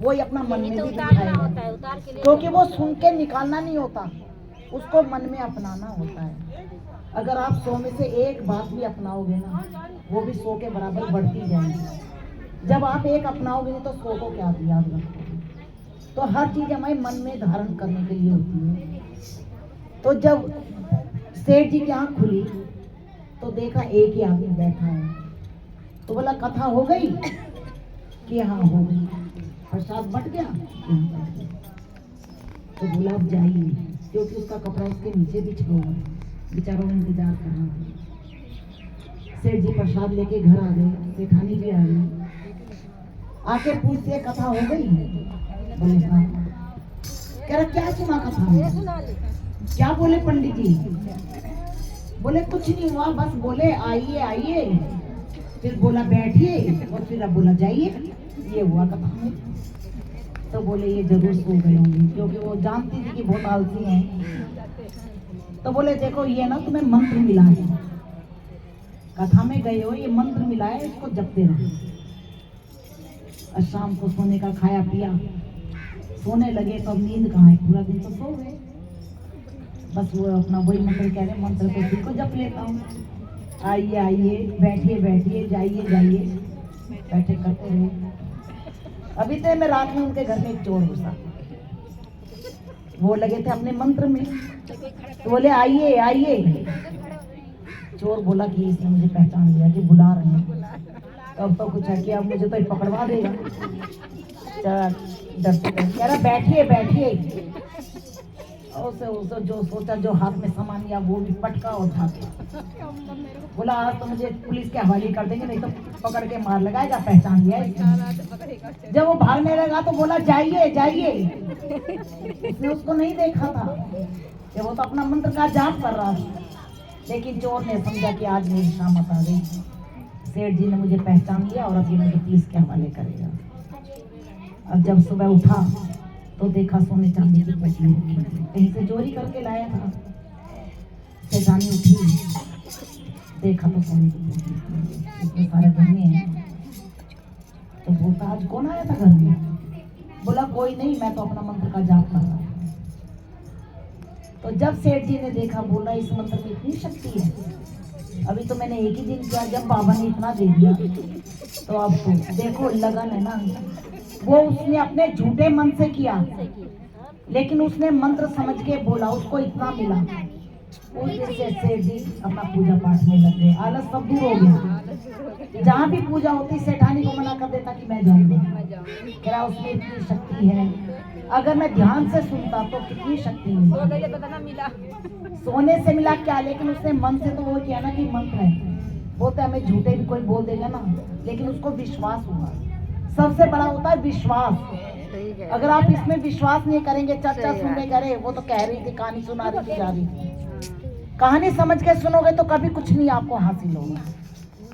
वो ही अपना मन में भी दिखाएगा, क्योंकि वो सुन के निकालना नहीं होता, उसको मन में अपनाना होता है। अगर आप 100 में से एक बात भी अपनाओगे ना, वो भी 100 के बराबर बढ़ती जाएगी। जब आप एक अपनाओगे नहीं तो 100 को क्या याद रखोगे। तो हर चीज हमें मन में धारण करने के लिए होती है। तो जब सेठ जी की आंख खुली तो देखा एक ही आदमी बैठा है। तो बोला कथा हो गई कि हाँ हो गई, प्रसाद बट गया। तो बोला अब जाइए, क्योंकि उसका कपड़ा उसके नीचे बिछ गया, बेचारों ने इंतजार कर रहा था। सेठ जी प्रसाद लेके घर आ गए, सेठानी भी आ गई, आके पूछते कथा हो गई। बोले हाँ। कह रहा क्या सुना कथा में? क्या बोले पंडित जी? बोले कुछ नहीं हुआ, बस बोले आइए आइए, फिर बोला बैठिए, और फिर अब बोला जाइए, ये हुआ कथा में। तो बोले ये जरूर सो गए होंगे, क्योंकि वो जानती थी कि बहुत आलसी हैं। तो बोले देखो ये ना तुम्हें मंत्र मिला है, कथा में गए हो, ये मंत्र मिला है, इसको जपते रहो। और शाम को सोने का खाया पिया, सोने लगे तो अब नींद कहाँ है, पूरा दिन तो सो गए। बस वो अपना वही मंत्र कह रहे, मंत्र को फिर को जप लेता हूँ, आइए आइए, बैठिए बैठिए, जाइए जाइए, बैठे करते रहे। अभी तो मैं रात में उनके घर में एक चोर घुसा, वो लगे थे अपने मंत्र में, तो बोले आइए आइए। चोर बोला कि इसने मुझे पहचान लिया कि बुला रहे हैं, तो अब तो कुछ है कि अब मुझे तो पकड़वा देगा। डरते कह रहा बैठिए बैठिए। उसे जो सोचा, जो हाथ में सामान लिया वो भी पटका उठा के बोला आज तो मुझे पुलिस के हवाले कर देंगे, नहीं तो पकड़ के मार लगाएगा, पहचान लिया इसने। जब वो भागने लगा तो बोला जाइए जाइए। इसने उसको नहीं देखा था कि वो तो अपना मंत्र का जाप कर रहा था, लेकिन चोर ने समझा कि आज मेरी शामत आ गई, सेठ जी ने मुझे पहचान लिया और अब ये मुझे पुलिस के हवाले करेगा। अब जब सुबह उठा तो देखा सोने चांदी की पेटी रखी, कहीं से चोरी करके लाया था। सेठानी उठी, देखा तो सोने की पेटी, इसमें सारे गहने हैं। तो बोलता आज कौन आया था घर में? बोला कोई नहीं, मैं तो अपना मंत्र का जाप कर रहा था। तो जब सेठ जी ने देखा, बोला इस मंत्र में इतनी शक्ति है, अभी तो मैंने एक ही दिन किया, जब बाबा ने इतना दे दिया, तो अब तो देखो लगन है ना। वो उसने अपने झूठे मन से किया, लेकिन उसने मंत्र समझ के बोला, उसको इतना मिला। उस दिन से सेठ जी अपना पूजा पाठ में लग गए, आलस सब दूर हो गया। जहाँ भी पूजा होती सेठानी को मना कर देता कि मैं जाऊंगा, कह रहा उसमें इतनी शक्ति है, अगर मैं ध्यान से सुनता तो कितनी शक्ति मिला। सोने से मिला क्या, लेकिन उसने मन से तो वो किया ना कि मंत्र है। वो तो हमें झूठे भी कोई बोल देगा ना, लेकिन उसको विश्वास हुआ। सबसे बड़ा होता है विश्वास। अगर आप इसमें विश्वास नहीं करेंगे, चर्चा सुनने करे, वो तो कह रही थी कहानी सुना रही थी जा रही थी, कहानी समझ के सुनोगे तो कभी कुछ नहीं आपको हासिल होगा।